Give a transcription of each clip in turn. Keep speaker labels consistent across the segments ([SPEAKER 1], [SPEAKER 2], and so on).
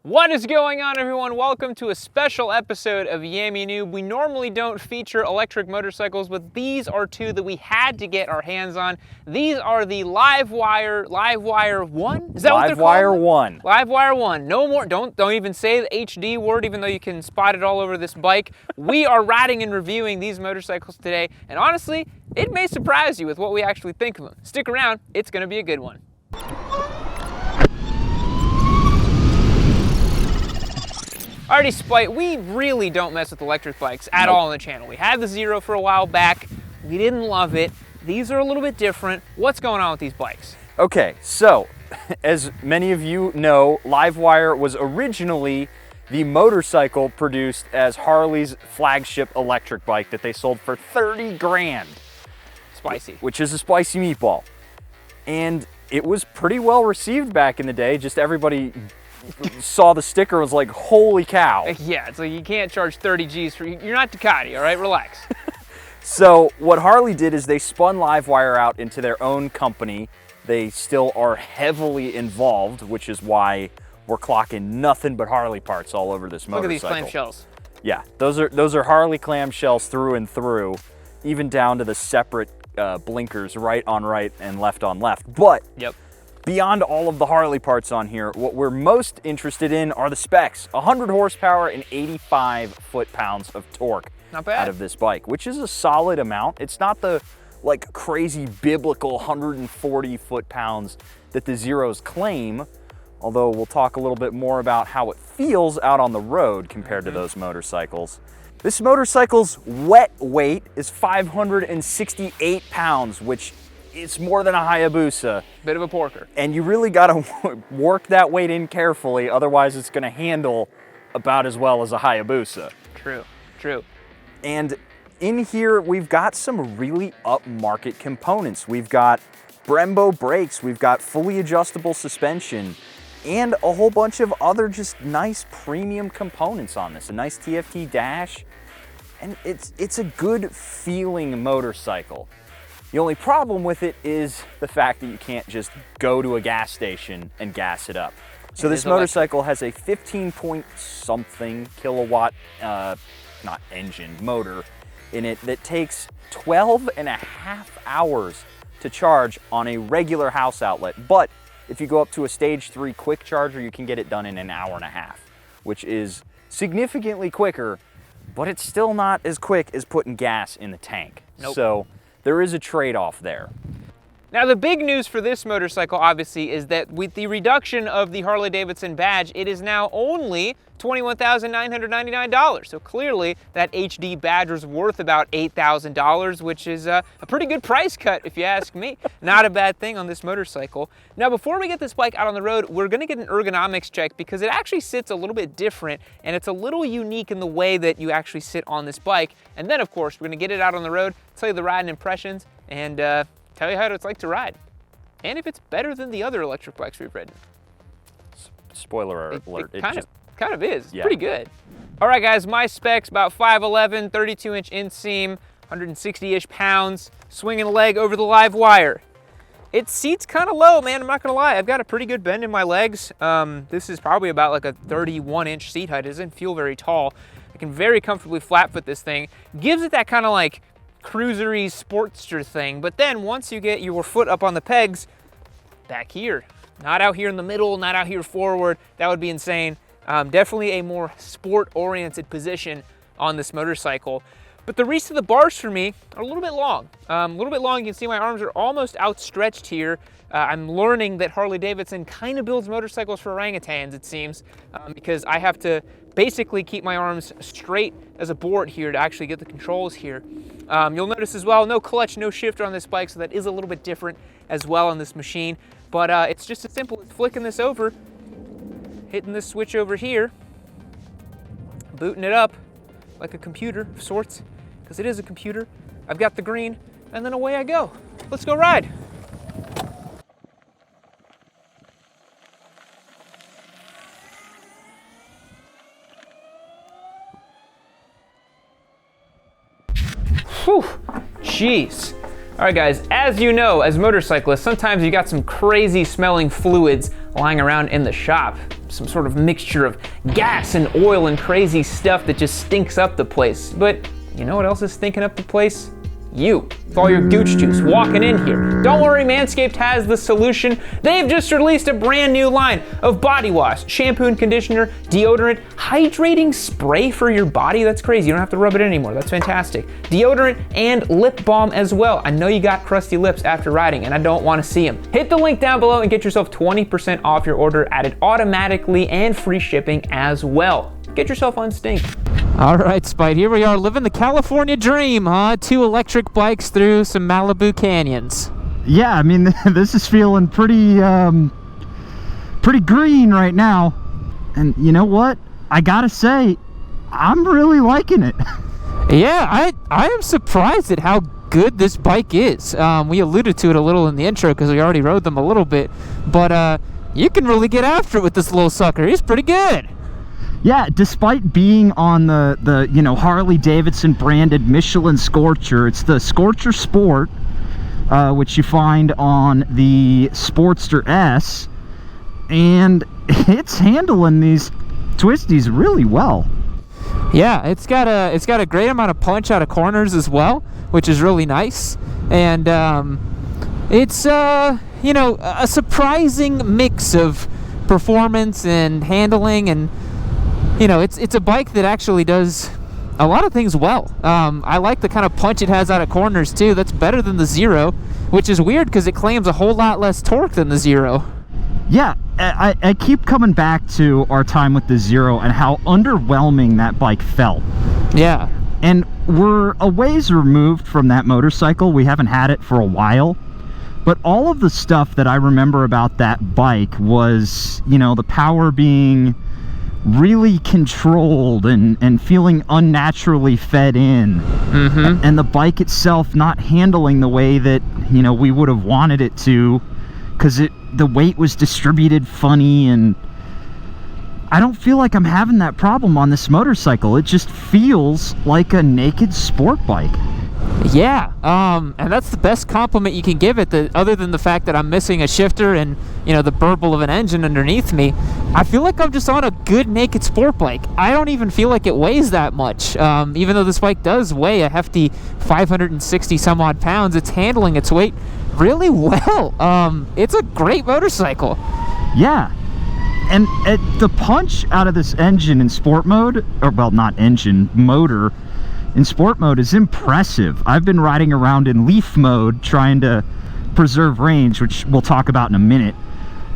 [SPEAKER 1] What is going on, everyone? Welcome to a special episode of Yammy Noob. We normally don't feature electric motorcycles, but these are two that we had to get our hands on. These are the Livewire 1? Is that what they're called?
[SPEAKER 2] Livewire 1.
[SPEAKER 1] Livewire 1. No more, don't even say the HD word, even though you can spot it all over this bike. We are riding and reviewing these motorcycles today, and honestly, it may surprise you with what we actually think of them. Stick around, it's gonna be a good one. Alrighty, Spite, we really don't mess with electric bikes at all on the channel. We had the Zero for a while back. We didn't love it. These are a little bit different. What's going on with these bikes?
[SPEAKER 2] Okay, so as many of you know, Livewire was originally the motorcycle produced as Harley's flagship electric bike that they sold for 30 grand.
[SPEAKER 1] Spicy.
[SPEAKER 2] Which is a spicy meatball. And it was pretty well received back in the day. Just everybody saw the sticker and was like, holy cow.
[SPEAKER 1] Yeah, it's like you can't charge 30 G's for, you're not Ducati, all right? Relax.
[SPEAKER 2] So what Harley did is they spun Livewire out into their own company. They still are heavily involved, which is why we're clocking nothing but Harley parts all over this motorcycle.
[SPEAKER 1] Look at these clamshells.
[SPEAKER 2] Yeah, those are Harley clamshells through and through, even down to the separate blinkers right on right and left on left. But
[SPEAKER 1] yep.
[SPEAKER 2] Beyond all of the Harley parts on here, what we're most interested in are the specs. 100 horsepower and 85 foot-pounds of torque.
[SPEAKER 1] Not bad.
[SPEAKER 2] Out of this bike, which is a solid amount. It's not the like crazy biblical 140 foot-pounds that the Zeros claim, although we'll talk a little bit more about how it feels out on the road compared to those motorcycles. This motorcycle's wet weight is 568 pounds, which it's more than a Hayabusa.
[SPEAKER 1] Bit of a porker.
[SPEAKER 2] And you really gotta work that weight in carefully, otherwise it's gonna handle about as well as a Hayabusa.
[SPEAKER 1] True, true.
[SPEAKER 2] And in here, we've got some really upmarket components. We've got Brembo brakes, we've got fully adjustable suspension, and a whole bunch of other just nice premium components on this. A nice TFT dash, and it's a good feeling motorcycle. The only problem with it is the fact that you can't just go to a gas station and gas it up. So this motorcycle has a 15-point-something kilowatt, not engine, motor in it that takes 12 and a half hours to charge on a regular house outlet. But if you go up to a stage 3 quick charger, you can get it done in an hour and a half, which is significantly quicker, but it's still not as quick as putting gas in the tank.
[SPEAKER 1] Nope.
[SPEAKER 2] So there is a trade-off there.
[SPEAKER 1] Now the big news for this motorcycle obviously is that with the reduction of the Harley-Davidson badge, it is now only $21,999. So clearly that HD badge was worth about $8,000, which is a pretty good price cut if you ask me. Not a bad thing on this motorcycle. Now before we get this bike out on the road, we're gonna get an ergonomics check because it actually sits a little bit different and it's a little unique in the way that you actually sit on this bike. And then of course, we're gonna get it out on the road, tell you the riding impressions, and tell you how it's like to ride. And if it's better than the other electric bikes we've ridden.
[SPEAKER 2] Spoiler alert.
[SPEAKER 1] It kind of is. It's
[SPEAKER 2] yeah.
[SPEAKER 1] Pretty good. All right, guys, my specs, about 5'11", 32-inch inseam, 160-ish pounds, swinging a leg over the Livewire. It seats kind of low, man, I'm not gonna lie. I've got a pretty good bend in my legs. This is probably about like a 31-inch seat height. It doesn't feel very tall. I can very comfortably flat foot this thing. Gives it that kind of like cruisery sportster thing, but then once you get your foot up on the pegs, back here, not out here in the middle, not out here forward, that would be insane. Definitely a more sport-oriented position on this motorcycle. But the reach of the bars for me are a little bit long. You can see my arms are almost outstretched here. I'm learning that Harley-Davidson kind of builds motorcycles for orangutans, it seems, because I have to basically keep my arms straight as a board here to actually get the controls here. You'll notice as well, no clutch, no shifter on this bike, so that is a little bit different as well on this machine. But it's just as simple as flicking this over, hitting this switch over here, booting it up like a computer of sorts, because it is a computer. I've got the green, and then away I go. Let's go ride. Whew, jeez. All right guys, as you know, as motorcyclists, sometimes you got some crazy smelling fluids lying around in the shop. some sort of mixture of gas and oil and crazy stuff that just stinks up the place. But you know what else is stinking up the place? You, with all your gooch juice walking in here. Don't worry, Manscaped has the solution. They've just released a brand new line of body wash, shampoo and conditioner, deodorant, hydrating spray for your body. That's crazy, you don't have to rub it in anymore. That's fantastic. Deodorant and lip balm as well. I know you got crusty lips after riding and I don't want to see them. Hit the link down below and get yourself 20% off your order, added automatically and free shipping as well. Get yourself unstink.
[SPEAKER 3] All right, Spite, here we are living the California dream, huh? 2 electric bikes through some Malibu canyons.
[SPEAKER 4] Yeah, I mean, this is feeling pretty green right now. And you know what? I gotta say, I'm really liking it.
[SPEAKER 3] Yeah, I am surprised at how good this bike is. We alluded to it a little in the intro because we already rode them a little bit. But you can really get after it with this little sucker. He's pretty good.
[SPEAKER 4] Yeah, despite being on the you know, Harley Davidson branded Michelin Scorcher, it's the Scorcher Sport, which you find on the Sportster S, and it's handling these twisties really well.
[SPEAKER 3] Yeah, it's got a great amount of punch out of corners as well, which is really nice, and it's you know, a surprising mix of performance and handling, and you know, it's a bike that actually does a lot of things well. I like the kind of punch it has out of corners too. That's better than the Zero, which is weird because it claims a whole lot less torque than the Zero.
[SPEAKER 4] Yeah, I keep coming back to our time with the Zero and how underwhelming that bike felt.
[SPEAKER 3] Yeah.
[SPEAKER 4] And we're a ways removed from that motorcycle. We haven't had it for a while. But all of the stuff that I remember about that bike was, you know, the power being really controlled and feeling unnaturally fed in.
[SPEAKER 3] Mm-hmm.
[SPEAKER 4] And the bike itself not handling the way that, you know, we would have wanted it to, because the weight was distributed funny, and I don't feel like I'm having that problem on this motorcycle. It just feels like a naked sport bike.
[SPEAKER 3] Yeah, and that's the best compliment you can give it, other than the fact that I'm missing a shifter and, you know, the burble of an engine underneath me. I feel like I'm just on a good naked sport bike. I don't even feel like it weighs that much. Even though this bike does weigh a hefty 560 some odd pounds, it's handling its weight really well. It's a great motorcycle.
[SPEAKER 4] Yeah. And the punch out of this engine in sport mode, or well, not engine, motor, in sport mode is impressive. I've been riding around in leaf mode trying to preserve range, which we'll talk about in a minute.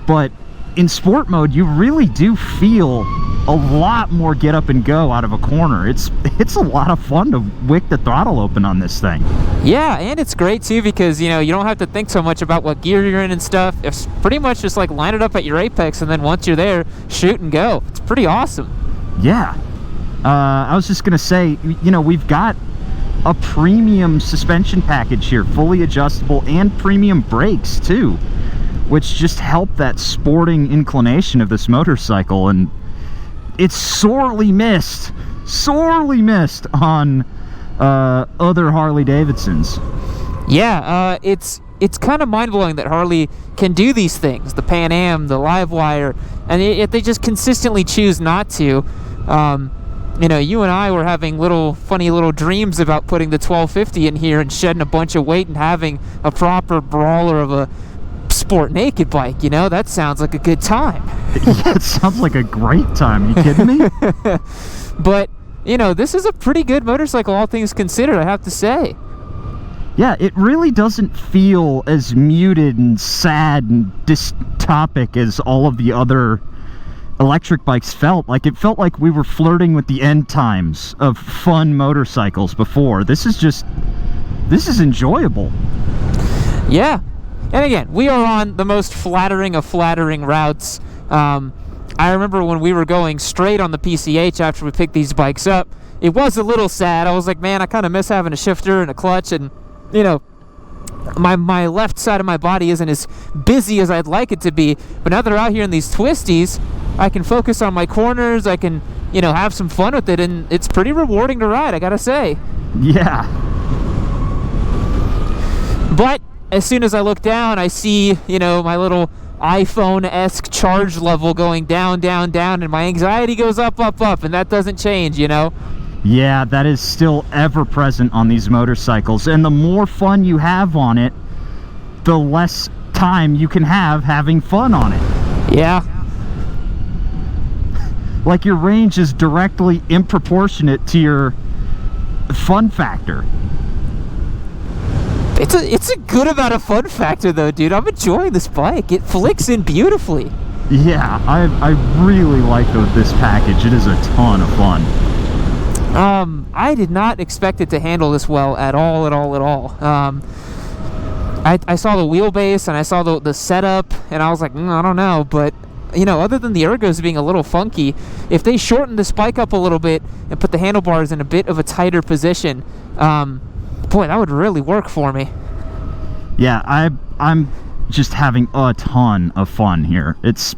[SPEAKER 4] But in sport mode, you really do feel a lot more get up and go out of a corner. It's a lot of fun to wick the throttle open on this thing.
[SPEAKER 3] Yeah, and it's great too because, you know, you don't have to think so much about what gear you're in and stuff. It's pretty much just like line it up at your apex, and then once you're there, shoot and go. It's pretty awesome.
[SPEAKER 4] Yeah. I was just gonna say, you know, we've got a premium suspension package here, fully adjustable, and premium brakes too, which just help that sporting inclination of this motorcycle, and it's sorely missed on other Harley Davidsons.
[SPEAKER 3] Yeah, it's kind of mind-blowing that Harley can do these things, the Pan Am, the Livewire, and yet they just consistently choose not to. You know, you and I were having funny little dreams about putting the 1250 in here and shedding a bunch of weight and having a proper brawler of a sport naked bike. You know, that sounds like a good time.
[SPEAKER 4] Yeah, it sounds like a great time. You kidding me?
[SPEAKER 3] But, you know, this is a pretty good motorcycle, all things considered, I have to say.
[SPEAKER 4] Yeah, it really doesn't feel as muted and sad and dystopic as all of the other electric bikes felt. Like, it felt like we were flirting with the end times of fun motorcycles before. This is enjoyable.
[SPEAKER 3] Yeah. And again, we are on the most flattering of flattering routes. I remember when we were going straight on the PCH after we picked these bikes up, it was a little sad. I was like, man, I kind of miss having a shifter and a clutch, and, you know, my left side of my body isn't as busy as I'd like it to be. But now that we're out here in these twisties, I can focus on my corners, I can, you know, have some fun with it, and it's pretty rewarding to ride, I gotta say.
[SPEAKER 4] Yeah.
[SPEAKER 3] But as soon as I look down, I see, you know, my little iPhone-esque charge level going down, down, down, and my anxiety goes up, up, up, and that doesn't change, you know?
[SPEAKER 4] Yeah, that is still ever present on these motorcycles, and the more fun you have on it, the less time you can have having fun on it.
[SPEAKER 3] Yeah.
[SPEAKER 4] Like, your range is directly improportionate to your fun factor.
[SPEAKER 3] It's a good amount of fun factor though, dude. I'm enjoying this bike. It flicks in beautifully.
[SPEAKER 4] Yeah, I really like this package. It is a ton of fun.
[SPEAKER 3] I did not expect it to handle this well at all, at all, at all. I saw the wheelbase and I saw the setup, and I was like, I don't know, but you know, other than the ergos being a little funky, if they shorten this bike up a little bit and put the handlebars in a bit of a tighter position, boy, that would really work for me.
[SPEAKER 4] Yeah, I'm just having a ton of fun here. It's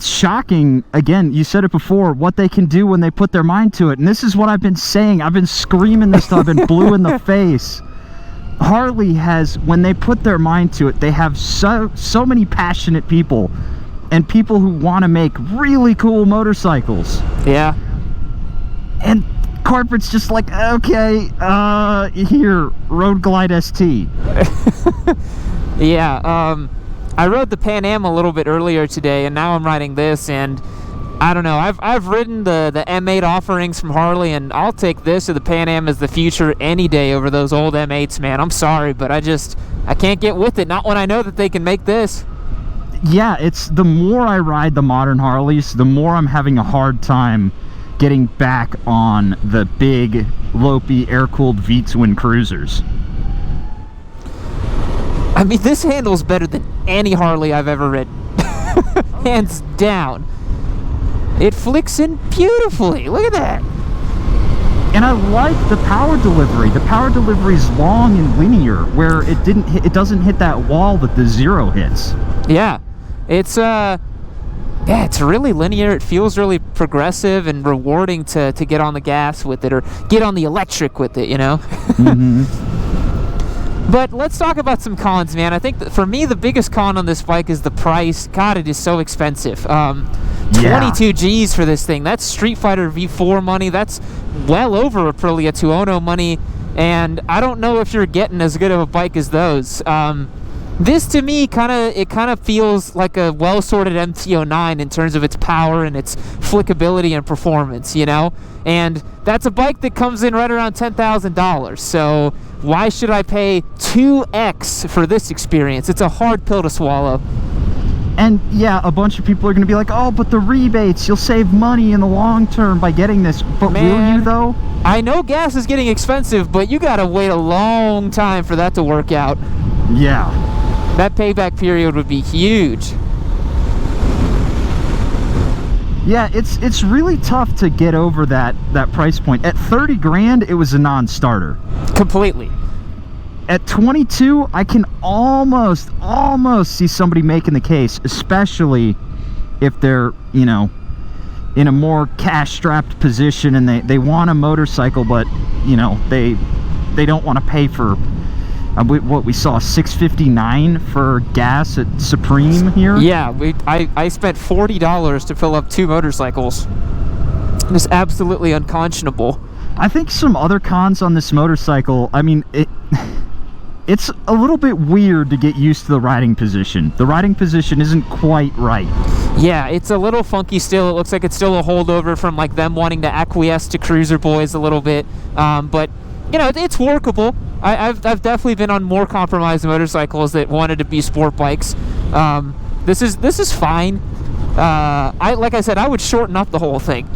[SPEAKER 4] shocking, again, you said it before, what they can do when they put their mind to it. And this is what I've been saying. I've been screaming this stuff. I've been blue in the face. Harley has, when they put their mind to it, they have so many passionate people and people who want to make really cool motorcycles.
[SPEAKER 3] Yeah.
[SPEAKER 4] And corporate's just like, okay, here, Road Glide ST.
[SPEAKER 3] Yeah, I rode the Pan Am a little bit earlier today, and now I'm riding this, and I don't know, I've ridden the M8 offerings from Harley, and I'll take this or the Pan Am as the future any day over those old M8s, man. I'm sorry, but I can't get with it, not when I know that they can make this.
[SPEAKER 4] Yeah, it's the more I ride the modern Harleys, the more I'm having a hard time getting back on the big, lopey, air-cooled V-twin cruisers.
[SPEAKER 3] I mean, this handles better than any Harley I've ever ridden. Hands down. It flicks in beautifully. Look at that.
[SPEAKER 4] And I like the power delivery. The power delivery is long and linear, where it doesn't hit that wall that the Zero hits.
[SPEAKER 3] Yeah. It's it's really linear. It feels really progressive and rewarding to get on the gas with it, or get on the electric with it, you know?
[SPEAKER 4] Mm-hmm.
[SPEAKER 3] But let's talk about some cons, man. I think that for me, the biggest con on this bike is the price. God, it is so expensive. 22 G's for this thing. That's Street Fighter V4 money. That's well over Aprilia Tuono money. And I don't know if you're getting as good of a bike as those. This to me kind of feels like a well-sorted MT-09 in terms of its power and its flickability and performance, you know? And that's a bike that comes in right around $10,000. So why should I pay 2x for this experience? It's a hard pill to swallow.
[SPEAKER 4] And yeah, a bunch of people are going to be like, oh, but the rebates, you'll save money in the long term by getting this. But
[SPEAKER 3] Man,
[SPEAKER 4] will you, though?
[SPEAKER 3] I know gas is getting expensive, but you got to wait a long time for that to work out.
[SPEAKER 4] Yeah.
[SPEAKER 3] That payback period would be huge.
[SPEAKER 4] Yeah, it's really tough to get over that price point. At 30 grand, it was a non-starter.
[SPEAKER 3] Completely.
[SPEAKER 4] At 22, I can almost see somebody making the case, especially if they're, you know, in a more cash-strapped position and they want a motorcycle, but, you know, they don't want to pay for what we saw, $6.59 for gas at Supreme here.
[SPEAKER 3] Yeah, I spent $40 to fill up 2 motorcycles. It's absolutely unconscionable.
[SPEAKER 4] I think some other cons on this motorcycle, I mean, it's a little bit weird to get used to the riding position. The riding position isn't quite right.
[SPEAKER 3] Yeah, it's a little funky still. It looks like it's still a holdover from like them wanting to acquiesce to cruiser boys a little bit. But you know, it's workable. I've definitely been on more compromised motorcycles that wanted to be sport bikes. This is fine. Like I said, I would shorten up the whole thing.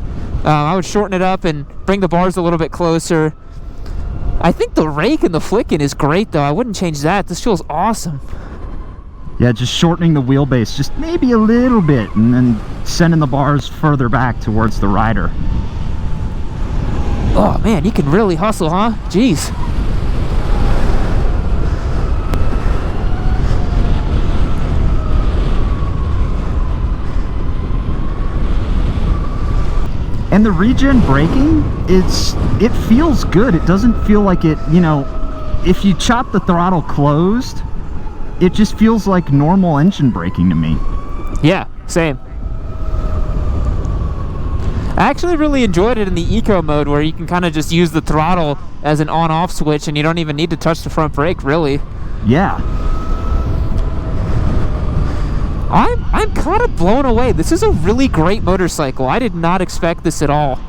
[SPEAKER 3] I would shorten it up and bring the bars a little bit closer. I think the rake and the flicking is great, though. I wouldn't change that. This feels awesome.
[SPEAKER 4] Yeah, just shortening the wheelbase just maybe a little bit and then sending the bars further back towards the rider.
[SPEAKER 3] Oh, man, you can really hustle, huh? Jeez.
[SPEAKER 4] And the regen braking, it feels good. It doesn't feel like it, you know, if you chop the throttle closed, it just feels like normal engine braking to me.
[SPEAKER 3] Yeah, same. I actually really enjoyed it in the eco mode where you can kind of just use the throttle as an on-off switch and you don't even need to touch the front brake, really.
[SPEAKER 4] Yeah.
[SPEAKER 3] I'm kind of blown away. This is a really great motorcycle. I did not expect this at all.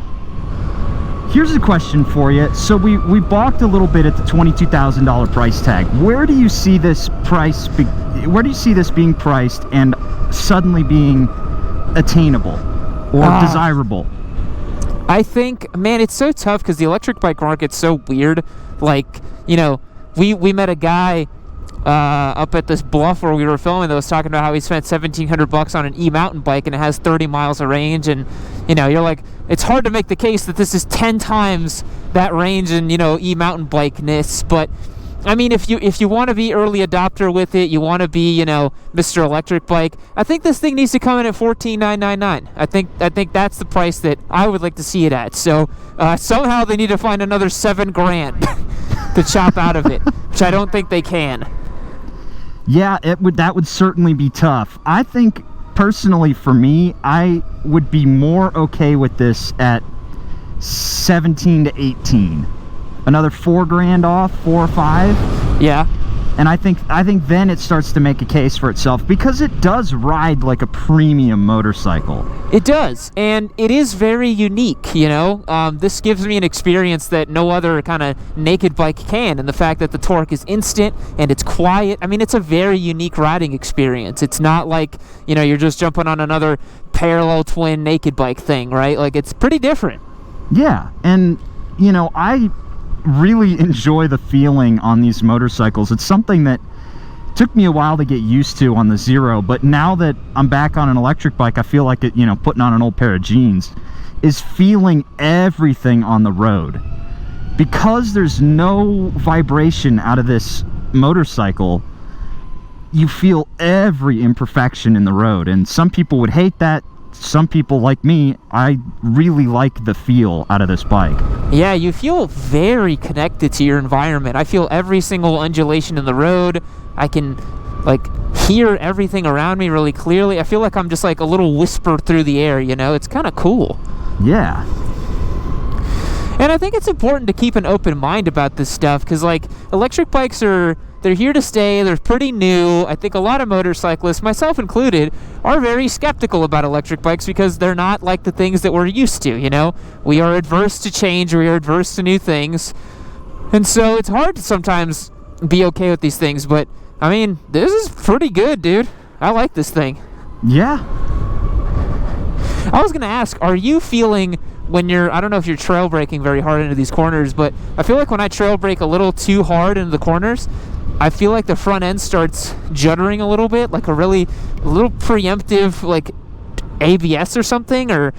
[SPEAKER 4] Here's a question for you. So we balked a little bit at the $22,000 price tag. Where do you see this price? Where do you see this being priced and suddenly being attainable or desirable?
[SPEAKER 3] I think, man, it's so tough because the electric bike market's so weird. Like, you know, we met a guy up at this bluff where we were filming that was talking about how he spent $1,700 on an e-mountain bike and it has 30 miles of range, and you know, you're like, it's hard to make the case that this is 10 times that range in, you know, e-mountain bike-ness. But I mean, if you want to be early adopter with it, you want to be, you know, Mr. Electric Bike, I think this thing needs to come in at $14,999. I think that's the price that I would like to see it at. So somehow they need to find another $7,000 to chop out of it, which I don't think they can.
[SPEAKER 4] Yeah, that would certainly be tough. I think personally for me, I would be more okay with this at 17 to 18. Another $4,000 off, 4 or 5.
[SPEAKER 3] Yeah.
[SPEAKER 4] And I think then it starts to make a case for itself because it does ride like a premium motorcycle.
[SPEAKER 3] It does, and it is very unique, you know. This gives me an experience that no other kind of naked bike can, and the fact that the torque is instant and it's quiet. I mean, it's a very unique riding experience. It's not like, you know, you're just jumping on another parallel twin naked bike thing, right? Like, it's pretty different.
[SPEAKER 4] Yeah, and, you know, I really enjoy the feeling on these motorcycles. It's something that took me a while to get used to on the Zero, but now that I'm back on an electric bike, I feel like it, you know, putting on an old pair of jeans, is feeling everything on the road. Because there's no vibration out of this motorcycle, you feel every imperfection in the road, and some people would hate that. Some people, like me, I really like the feel out of this bike.
[SPEAKER 3] Yeah, you feel very connected to your environment. I feel every single undulation in the road. I can, like, hear everything around me really clearly. I feel like I'm just like a little whisper through the air, you know? It's kind of cool.
[SPEAKER 4] Yeah.
[SPEAKER 3] And I think it's important to keep an open mind about this stuff because, like, electric bikes they're here to stay. They're pretty new. I think a lot of motorcyclists, myself included, are very skeptical about electric bikes because they're not like the things that we're used to, you know? We are adverse to change. We are adverse to new things. And so it's hard to sometimes be okay with these things. But, I mean, this is pretty good, dude. I like this thing.
[SPEAKER 4] Yeah.
[SPEAKER 3] I was going to ask, are you feeling when I don't know if you're trail braking very hard into these corners, but I feel like when I trail brake a little too hard into the corners, I feel like the front end starts juddering a little bit, like a little preemptive, like ABS or something, or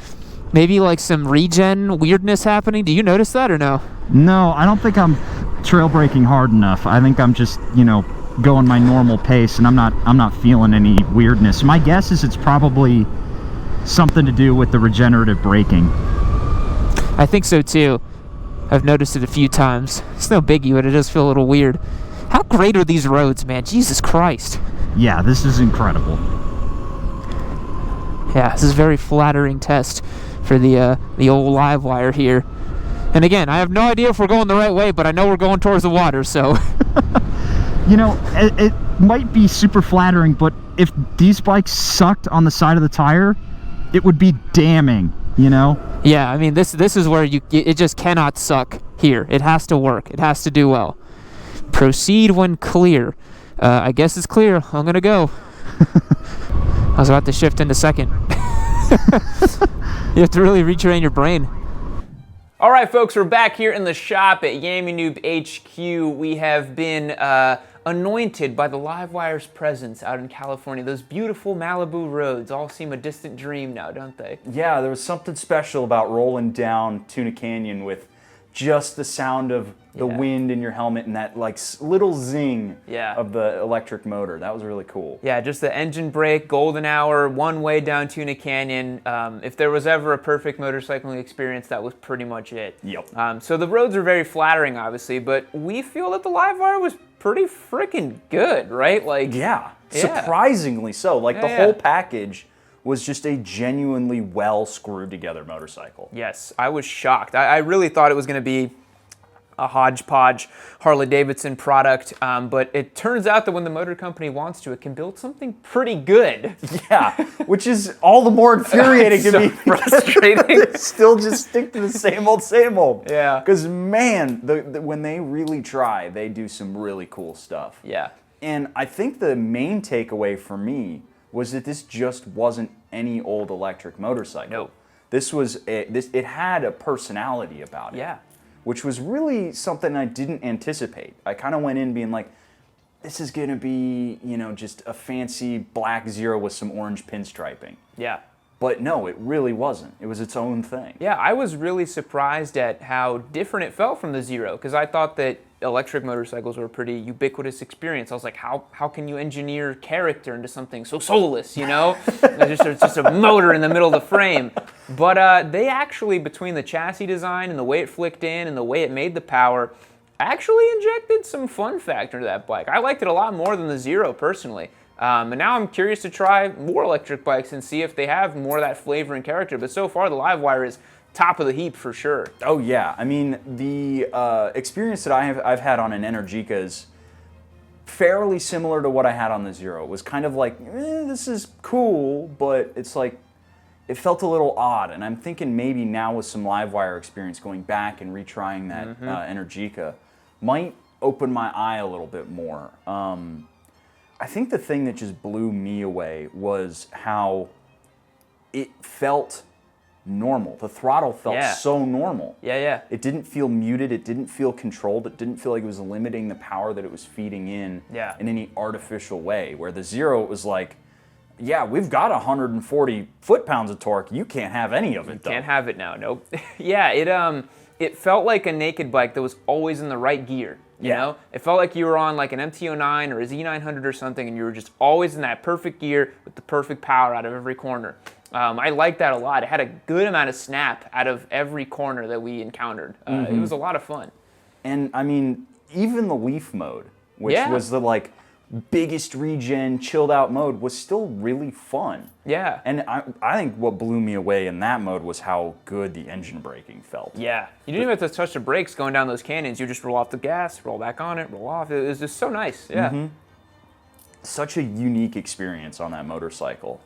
[SPEAKER 3] maybe like some regen weirdness happening. Do you notice that or no?
[SPEAKER 4] No, I don't think I'm trail braking hard enough. I think I'm just, you know, going my normal pace, and I'm not feeling any weirdness. My guess is it's probably something to do with the regenerative braking.
[SPEAKER 3] I think so too. I've noticed it a few times. It's no biggie, but it does feel a little weird. How great are these roads, man? Jesus Christ.
[SPEAKER 4] Yeah, this is incredible.
[SPEAKER 3] Yeah, this is a very flattering test for the old live wire here. And again, I have no idea if we're going the right way, but I know we're going towards the water, so.
[SPEAKER 4] You know, it might be super flattering, but if these bikes sucked on the side of the tire, it would be damning, you know?
[SPEAKER 3] Yeah, I mean, this is where it just cannot suck here. It has to work. It has to do well. Proceed when clear. I guess it's clear. I'm gonna go. I was about to shift into second. You have to really retrain your brain.
[SPEAKER 1] All right, folks, we're back here in the shop at Yami Noob HQ. We have been anointed by the Livewire's presence out in California. Those beautiful Malibu roads all seem a distant dream now, don't they?
[SPEAKER 2] Yeah, there was something special about rolling down Tuna Canyon with just the sound of the wind in your helmet and that like little zing of the electric motor. That was really cool.
[SPEAKER 1] Yeah, just the engine brake, golden hour, one way down Tuna Canyon. If there was ever a perfect motorcycling experience, that was pretty much it.
[SPEAKER 2] Yep.
[SPEAKER 1] So the roads are very flattering, obviously, but we feel that the Livewire was pretty freaking good, right? Like,
[SPEAKER 2] Yeah, surprisingly so. Like the
[SPEAKER 1] Yeah.
[SPEAKER 2] whole package was just a genuinely well screwed together motorcycle.
[SPEAKER 1] Yes, I was shocked. I really thought it was going to be a hodgepodge Harley-Davidson product, but it turns out that when the motor company wants to, it can build something pretty good.
[SPEAKER 2] Yeah, which is all the more infuriating to
[SPEAKER 1] So
[SPEAKER 2] me.
[SPEAKER 1] frustrating.
[SPEAKER 2] They still just stick to the same old, same old.
[SPEAKER 1] Yeah.
[SPEAKER 2] Because man, when they really try, they do some really cool stuff.
[SPEAKER 1] Yeah.
[SPEAKER 2] And I think the main takeaway for me was that this just wasn't any old electric motorcycle.
[SPEAKER 1] No.
[SPEAKER 2] This was it had a personality about it.
[SPEAKER 1] Yeah.
[SPEAKER 2] Which was really something I didn't anticipate. I kind of went in being like, this is gonna be, just a fancy black Zero with some orange pinstriping.
[SPEAKER 1] Yeah.
[SPEAKER 2] But no, it really wasn't. It was its own thing.
[SPEAKER 1] Yeah, I was really surprised at how different it felt from the Zero, because I thought that electric motorcycles were a pretty ubiquitous experience. I was like, how can you engineer character into something so soulless, It's just a motor in the middle of the frame. But they actually, between the chassis design and the way it flicked in and the way it made the power, actually injected some fun factor into that bike. I liked it a lot more than the Zero, personally. And now I'm curious to try more electric bikes and see if they have more of that flavor and character. But so far, the Livewire is top of the heap for sure.
[SPEAKER 2] Oh yeah, I mean the experience that I've had on an Energica is fairly similar to what I had on the Zero. It was kind of like, this is cool, but it's like it felt a little odd. And I'm thinking maybe now with some Livewire experience, going back and retrying that Energica might open my eye a little bit more. I think the thing that just blew me away was how it felt normal. The throttle felt so normal.
[SPEAKER 1] Yeah.
[SPEAKER 2] It didn't feel muted. It didn't feel controlled. It didn't feel like it was limiting the power that it was feeding in any artificial way. Where the Zero, it was like, yeah, we've got 140 foot-pounds of torque. You can't have any of it, though.
[SPEAKER 1] Can't have it now, nope. Yeah, it felt like a naked bike that was always in the right gear. You know? It felt like you were on like an MT-09 or a Z900 or something, and you were just always in that perfect gear with the perfect power out of every corner. I liked that a lot. It had a good amount of snap out of every corner that we encountered. It was a lot of fun.
[SPEAKER 2] And I mean, even the Leaf mode, which was the biggest regen, chilled out mode, was still really fun.
[SPEAKER 1] Yeah.
[SPEAKER 2] And I think what blew me away in that mode was how good the engine braking felt.
[SPEAKER 1] Yeah. You didn't even have to touch the brakes going down those canyons. You just roll off the gas, roll back on it, roll off. It was just so nice. Yeah.
[SPEAKER 2] Such a unique experience on that motorcycle.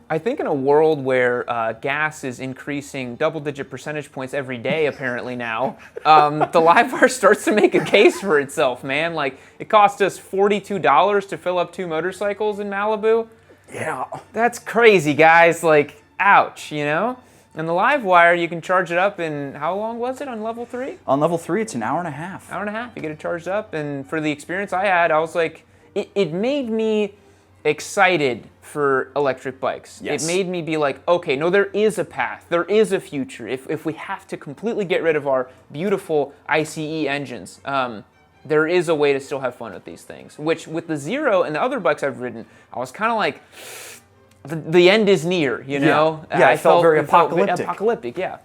[SPEAKER 1] I think in a world where gas is increasing double-digit percentage points every day, apparently now, the Livewire starts to make a case for itself, man. Like, it cost us $42 to fill up 2 motorcycles in Malibu.
[SPEAKER 2] Yeah.
[SPEAKER 1] That's crazy, guys. Like, ouch, And the Livewire, you can charge it up in, how long was it on level 3?
[SPEAKER 2] On level 3, it's an hour and a half.
[SPEAKER 1] Hour and a half. You get it charged up, and for the experience I had, I was like, it made me excited for electric bikes.
[SPEAKER 2] Yes.
[SPEAKER 1] It made me be like, okay, no, there is a path. There is a future. If we have to completely get rid of our beautiful ICE engines, there is a way to still have fun with these things. Which, with the Zero and the other bikes I've ridden, I was kind of like, the end is near,
[SPEAKER 2] Yeah, it felt very apocalyptic.
[SPEAKER 1] Apocalyptic, yeah.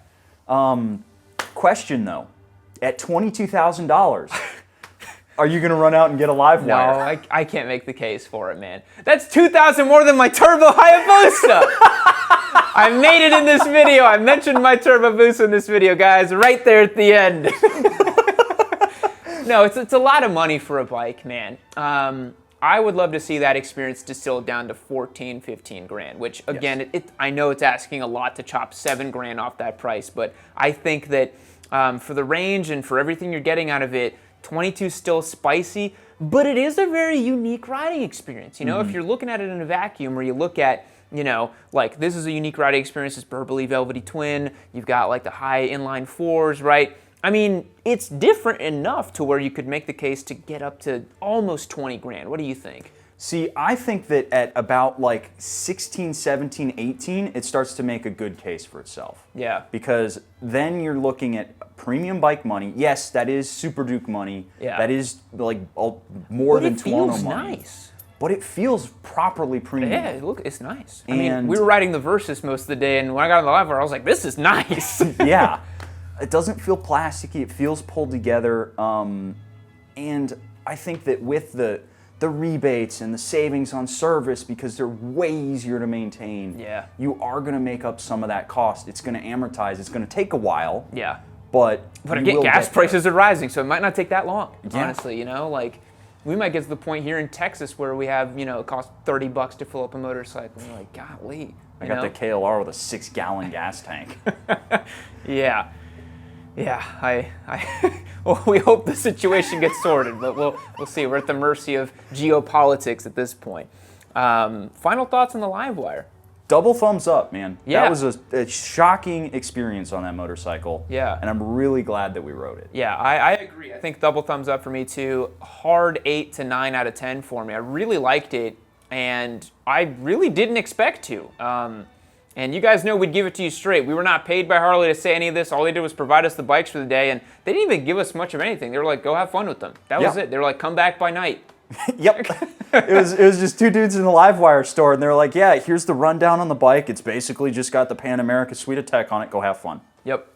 [SPEAKER 2] Question, though. At $22,000... Are you going to run out and get a Livewire?
[SPEAKER 1] No, I can't make the case for it, man. That's $2,000 more than my Turbo Hayabusa! I made it in this video. I mentioned my Turbo Busa in this video, guys, right there at the end. No, it's a lot of money for a bike, man. I would love to see that experience distilled down to 14, 15 grand, which, again, I know it's asking a lot to chop 7 grand off that price, but I think that for the range and for everything you're getting out of it, 22 is still spicy, but it is a very unique riding experience. If you're looking at it in a vacuum, or you look at, like, this is a unique riding experience, this burbly velvety twin, you've got like the high inline 4s, right? I mean, it's different enough to where you could make the case to get up to almost 20 grand. What do you think?
[SPEAKER 2] See, I think that at about like 16, 17, 18, it starts to make a good case for itself.
[SPEAKER 1] Yeah.
[SPEAKER 2] Because then you're looking at premium bike money. Yes, that is Super Duke money.
[SPEAKER 1] Yeah.
[SPEAKER 2] That is like more than Tuono money.
[SPEAKER 1] It feels nice.
[SPEAKER 2] But it feels properly premium.
[SPEAKER 1] Yeah, look, it's nice. I mean, we were riding the Versus most of the day, and when I got on the Livewire, I was like, this is nice.
[SPEAKER 2] Yeah. It doesn't feel plasticky. It feels pulled together. And I think that with the rebates and the savings on service, because they're way easier to maintain,
[SPEAKER 1] Yeah.
[SPEAKER 2] you are going to make up some of that cost. It's going to amortize. It's going to take a while.
[SPEAKER 1] Yeah.
[SPEAKER 2] But
[SPEAKER 1] again, gas prices are rising, so it might not take that long,
[SPEAKER 2] Yeah.
[SPEAKER 1] honestly, you know? Like, we might get to the point here in Texas where we have, you know, it costs $30 to fill up a motorcycle. And you're like, golly.
[SPEAKER 2] I got the KLR with a 6-gallon gas tank.
[SPEAKER 1] Yeah. Yeah, well, we hope the situation gets sorted, but we'll see. We're at the mercy of geopolitics at this point. Final thoughts on the Livewire?
[SPEAKER 2] Double thumbs up, man.
[SPEAKER 1] Yeah.
[SPEAKER 2] That was a shocking experience on that motorcycle.
[SPEAKER 1] Yeah.
[SPEAKER 2] And I'm really glad that we rode it.
[SPEAKER 1] Yeah, I agree. I think double thumbs up for me too. Hard 8 to 9 out of 10 for me. I really liked it, and I really didn't expect to. And you guys know we'd give it to you straight. We were not paid by Harley to say any of this. All they did was provide us the bikes for the day, and they didn't even give us much of anything. They were like, go have fun with them. That was it. They were like, come back by night.
[SPEAKER 2] Yep. it was just two dudes in the Livewire store, and they were like, yeah, here's the rundown on the bike. It's basically just got the Pan America Suite of Tech on it. Go have fun.
[SPEAKER 1] Yep.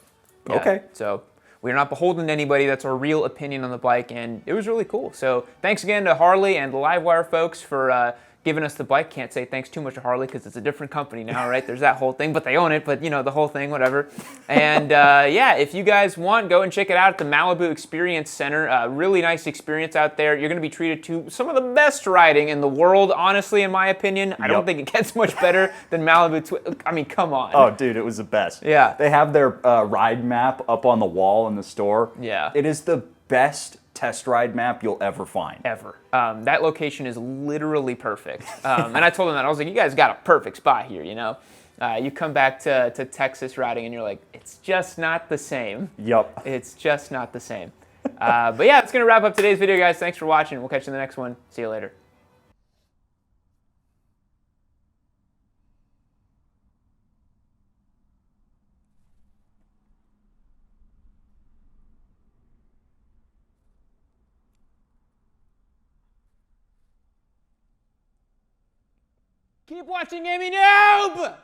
[SPEAKER 1] Yeah.
[SPEAKER 2] Okay.
[SPEAKER 1] So we're not beholden to anybody. That's our real opinion on the bike, and it was really cool. So thanks again to Harley and the Livewire folks for giving us the bike. Can't say thanks too much to Harley because it's a different company now, right? There's that whole thing, but they own it, but you know, the whole thing, whatever. And yeah, if you guys want, go and check it out at the Malibu Experience Center. Really nice experience out there. You're going to be treated to some of the best riding in the world, honestly, in my opinion. I don't think it gets much better than Malibu. I mean, come on.
[SPEAKER 2] Oh, dude, it was the best.
[SPEAKER 1] Yeah.
[SPEAKER 2] They have their ride map up on the wall in the store.
[SPEAKER 1] Yeah.
[SPEAKER 2] It is the best test ride map you'll ever find.
[SPEAKER 1] Ever. That location is literally perfect. And I told them that. I was like, you guys got a perfect spot here, you know? You come back to Texas riding and you're like, it's just not the same.
[SPEAKER 2] Yup.
[SPEAKER 1] It's just not the same. But yeah, it's going to wrap up today's video, guys. Thanks for watching. We'll catch you in the next one. See you later. Keep watching Amy Noob!